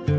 Mi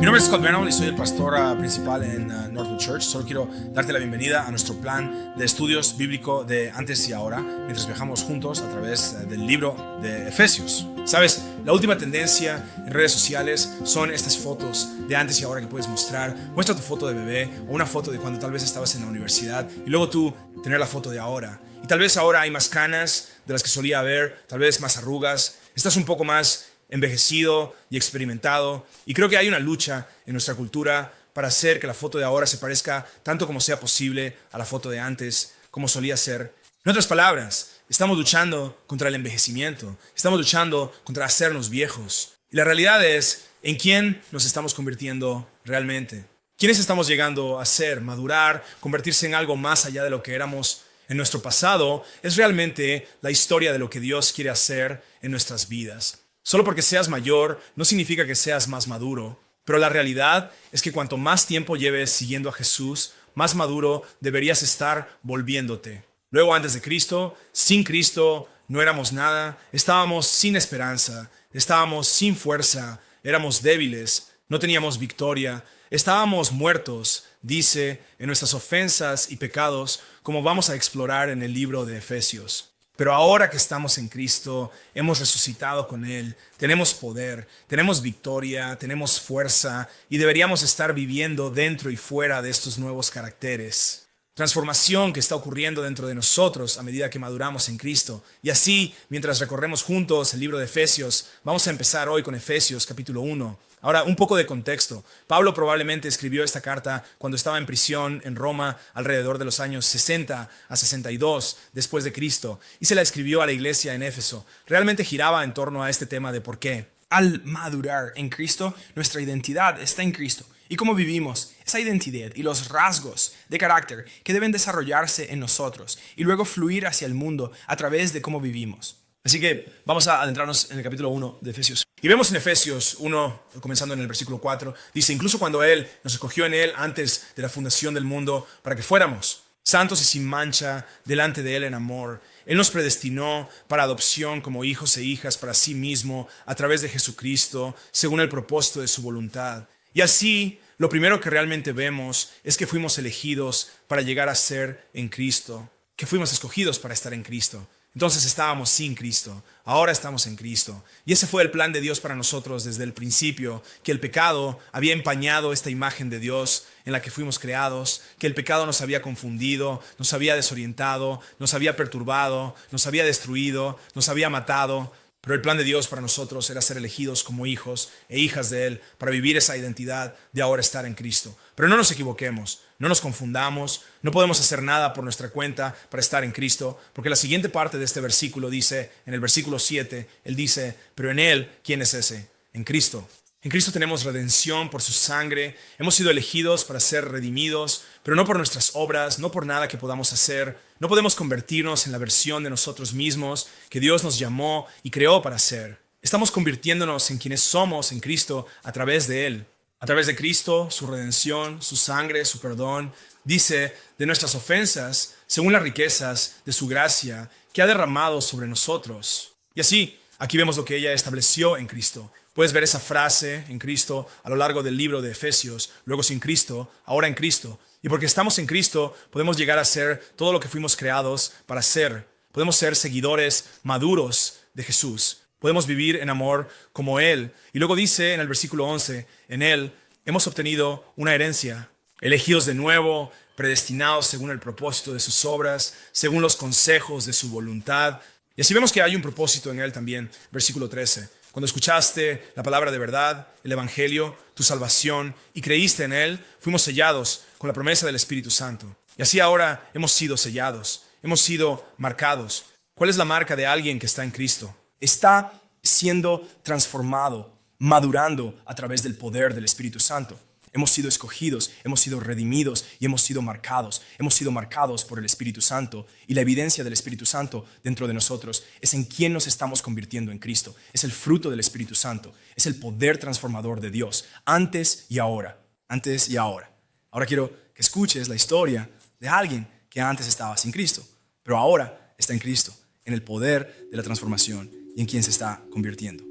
nombre es Scott Bennell y soy el pastor principal en Northwood Church. Solo quiero darte la bienvenida a nuestro plan de estudios bíblico de antes y ahora, mientras viajamos juntos a través del libro de Efesios. Sabes, la última tendencia en redes sociales son estas fotos de antes y ahora que puedes mostrar. Muestra tu foto de bebé o una foto de cuando tal vez estabas en la universidad y luego tú tener la foto de ahora. Y tal vez ahora hay más canas de las que solía haber, tal vez más arrugas. Estás un poco más envejecido y experimentado, y creo que hay una lucha en nuestra cultura para hacer que la foto de ahora se parezca tanto como sea posible a la foto de antes, como solía ser. En otras palabras, estamos luchando contra el envejecimiento, estamos luchando contra hacernos viejos. Y la realidad es, ¿en quién nos estamos convirtiendo realmente? ¿Quiénes estamos llegando a ser, madurar, convertirse en algo más allá de lo que éramos en nuestro pasado? Es realmente la historia de lo que Dios quiere hacer en nuestras vidas. Solo porque seas mayor no significa que seas más maduro, pero la realidad es que cuanto más tiempo lleves siguiendo a Jesús, más maduro deberías estar volviéndote. Luego, antes de Cristo, sin Cristo, no éramos nada, estábamos sin esperanza, estábamos sin fuerza, éramos débiles, no teníamos victoria, estábamos muertos, dice, en nuestras ofensas y pecados, como vamos a explorar en el libro de Efesios. Pero ahora que estamos en Cristo, hemos resucitado con Él, tenemos poder, tenemos victoria, tenemos fuerza y deberíamos estar viviendo dentro y fuera de estos nuevos caracteres. Transformación que está ocurriendo dentro de nosotros a medida que maduramos en Cristo. Y así, mientras recorremos juntos el libro de Efesios, vamos a empezar hoy con Efesios capítulo 1. Ahora, un poco de contexto. Pablo probablemente escribió esta carta cuando estaba en prisión en Roma alrededor de los años 60 a 62 después de Cristo y se la escribió a la iglesia en Éfeso. Realmente giraba en torno a este tema de por qué. Al madurar en Cristo, nuestra identidad está en Cristo. Y cómo vivimos, esa identidad y los rasgos de carácter que deben desarrollarse en nosotros y luego fluir hacia el mundo a través de cómo vivimos. Así que vamos a adentrarnos en el capítulo 1 de Efesios. Y vemos en Efesios 1, comenzando en el versículo 4, dice, incluso cuando Él nos escogió en Él antes de la fundación del mundo para que fuéramos santos y sin mancha delante de Él en amor. Él nos predestinó para adopción como hijos e hijas para sí mismo a través de Jesucristo, según el propósito de su voluntad. Y así, lo primero que realmente vemos es que fuimos elegidos para llegar a ser en Cristo, que fuimos escogidos para estar en Cristo. Entonces estábamos sin Cristo, ahora estamos en Cristo. Y ese fue el plan de Dios para nosotros desde el principio, que el pecado había empañado esta imagen de Dios en la que fuimos creados, que el pecado nos había confundido, nos había desorientado, nos había perturbado, nos había destruido, nos había matado. Pero el plan de Dios para nosotros era ser elegidos como hijos e hijas de Él para vivir esa identidad de ahora estar en Cristo. Pero no nos equivoquemos, no nos confundamos, no podemos hacer nada por nuestra cuenta para estar en Cristo, porque la siguiente parte de este versículo dice, en el versículo 7, Él dice, pero en Él, ¿quién es ese? En Cristo. En Cristo tenemos redención por su sangre, hemos sido elegidos para ser redimidos, pero no por nuestras obras, no por nada que podamos hacer. No podemos convertirnos en la versión de nosotros mismos que Dios nos llamó y creó para ser. Estamos convirtiéndonos en quienes somos en Cristo a través de Él. A través de Cristo, su redención, su sangre, su perdón, dice de nuestras ofensas, según las riquezas de su gracia que ha derramado sobre nosotros. Y así, aquí vemos lo que ella estableció en Cristo. Puedes ver esa frase en Cristo a lo largo del libro de Efesios, luego sin Cristo, ahora en Cristo. Y porque estamos en Cristo, podemos llegar a ser todo lo que fuimos creados para ser. Podemos ser seguidores maduros de Jesús. Podemos vivir en amor como Él. Y luego dice en el versículo 11, en Él hemos obtenido una herencia, elegidos de nuevo, predestinados según el propósito de sus obras, según los consejos de su voluntad. Y así vemos que hay un propósito en Él también. Versículo 13. Cuando escuchaste la palabra de verdad, el evangelio, tu salvación, y creíste en Él, fuimos sellados con la promesa del Espíritu Santo. Y así ahora hemos sido sellados, hemos sido marcados. ¿Cuál es la marca de alguien que está en Cristo? Está siendo transformado, madurando a través del poder del Espíritu Santo. Hemos sido escogidos, hemos sido redimidos y hemos sido marcados. Hemos sido marcados por el Espíritu Santo. Y la evidencia del Espíritu Santo dentro de nosotros es en quién nos estamos convirtiendo en Cristo. Es el fruto del Espíritu Santo. Es el poder transformador de Dios, antes y ahora. Antes y ahora. Ahora quiero que escuches la historia de alguien que antes estaba sin Cristo, pero ahora está en Cristo, en el poder de la transformación y en quien se está convirtiendo.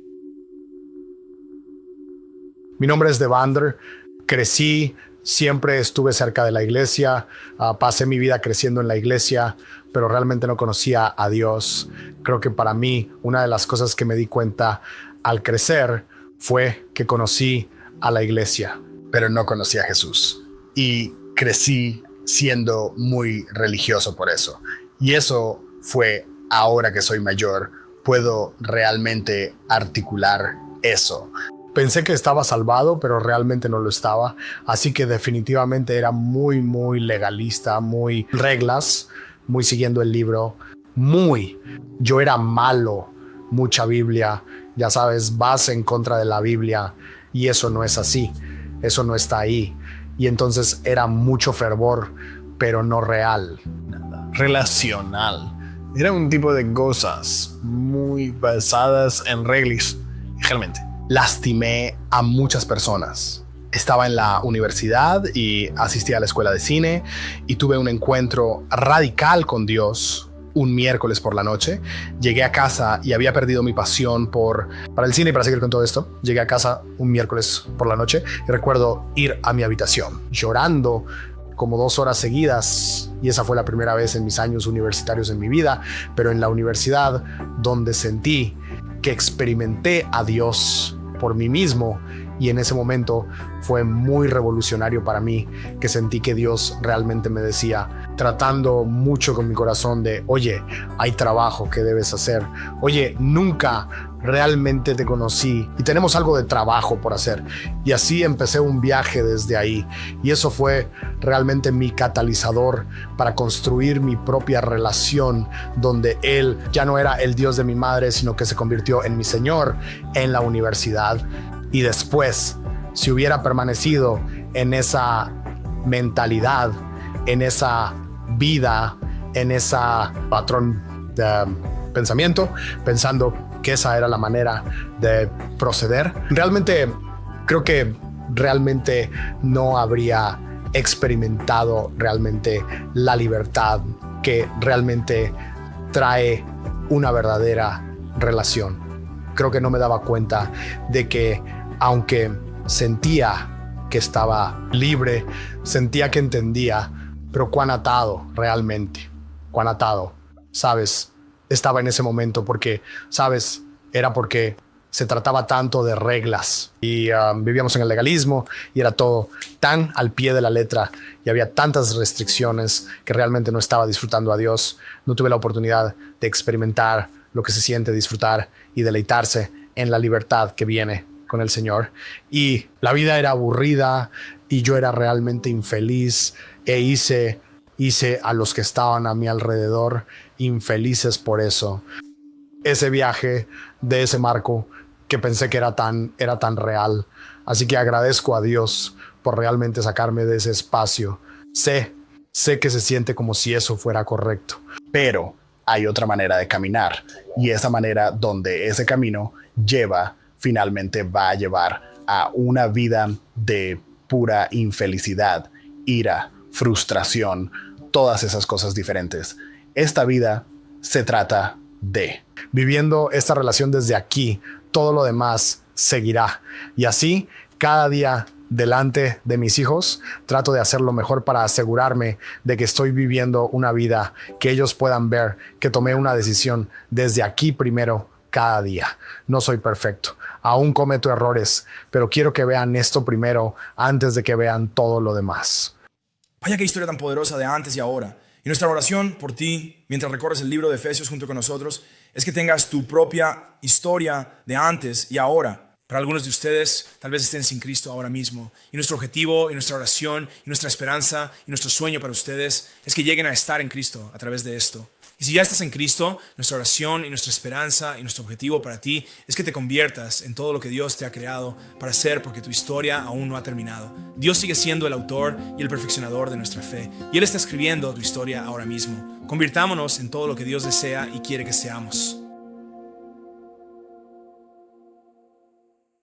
Mi nombre es Devander. Crecí, siempre estuve cerca de la iglesia, pasé mi vida creciendo en la iglesia, pero realmente no conocía a Dios. Creo que para mí una de las cosas que me di cuenta al crecer fue que conocí a la iglesia, pero no conocí a Jesús. Y crecí siendo muy religioso por eso. Y eso fue, ahora que soy mayor, puedo realmente articular eso. Pensé que estaba salvado, pero realmente no lo estaba. Así que definitivamente era muy legalista, muy reglas, muy siguiendo el libro. Yo era malo, mucha Biblia. Ya sabes, vas en contra de la Biblia y eso no es así. Eso no está ahí. Y entonces era mucho fervor, pero no real. Nada relacional. Era un tipo de cosas muy basadas en reglas. Realmente lastimé a muchas personas. Estaba en la universidad y asistí a la escuela de cine y tuve un encuentro radical con Dios un miércoles por la noche. Llegué a casa y había perdido mi pasión para el cine y para seguir con todo esto. Llegué a casa un miércoles por la noche y recuerdo ir a mi habitación llorando como 2 horas seguidas, y esa fue la primera vez en mis años universitarios en mi vida, pero en la universidad donde sentí que experimenté a Dios por mí mismo, y en ese momento fue muy revolucionario para mí, que sentí que Dios realmente me decía, tratando mucho con mi corazón de, oye, hay trabajo que debes hacer, oye, nunca realmente te conocí y tenemos algo de trabajo por hacer. Y así empecé un viaje desde ahí, y eso fue realmente mi catalizador para construir mi propia relación, donde Él ya no era el Dios de mi madre, sino que se convirtió en mi Señor en la universidad. Y después, si hubiera permanecido en esa mentalidad, en esa vida, en esa patrón de pensamiento, pensando que esa era la manera de proceder, realmente creo que realmente no habría experimentado realmente la libertad que realmente trae una verdadera relación. Creo que no me daba cuenta de que aunque sentía que estaba libre, sentía que entendía, pero cuán atado realmente, cuán atado, ¿sabes? Estaba en ese momento porque, ¿sabes? Era porque se trataba tanto de reglas y vivíamos en el legalismo y era todo tan al pie de la letra y había tantas restricciones que realmente no estaba disfrutando a Dios. No tuve la oportunidad de experimentar lo que se siente disfrutar y deleitarse en la libertad que viene con el Señor. Y la vida era aburrida y yo era realmente infeliz e hice a los que estaban a mi alrededor infelices por eso. Ese viaje de ese marco que pensé que era tan real. Así que agradezco a Dios por realmente sacarme de ese espacio. Sé que se siente como si eso fuera correcto, pero hay otra manera de caminar, y esa manera donde ese camino finalmente va a llevar a una vida de pura infelicidad, ira, frustración, todas esas cosas diferentes. Esta vida se trata de viviendo esta relación desde aquí, todo lo demás seguirá. Y así, cada día delante de mis hijos, trato de hacer lo mejor para asegurarme de que estoy viviendo una vida que ellos puedan ver, que tomé una decisión desde aquí primero cada día. No soy perfecto, aún cometo errores, pero quiero que vean esto primero antes de que vean todo lo demás. Vaya qué historia tan poderosa de antes y ahora. Y nuestra oración por ti, mientras recorres el libro de Efesios junto con nosotros, es que tengas tu propia historia de antes y ahora. Para algunos de ustedes, tal vez estén sin Cristo ahora mismo. Y nuestro objetivo, y nuestra oración, y nuestra esperanza, y nuestro sueño para ustedes es que lleguen a estar en Cristo a través de esto. Y si ya estás en Cristo, nuestra oración y nuestra esperanza y nuestro objetivo para ti es que te conviertas en todo lo que Dios te ha creado para ser, porque tu historia aún no ha terminado. Dios sigue siendo el autor y el perfeccionador de nuestra fe. Y Él está escribiendo tu historia ahora mismo. Convirtámonos en todo lo que Dios desea y quiere que seamos.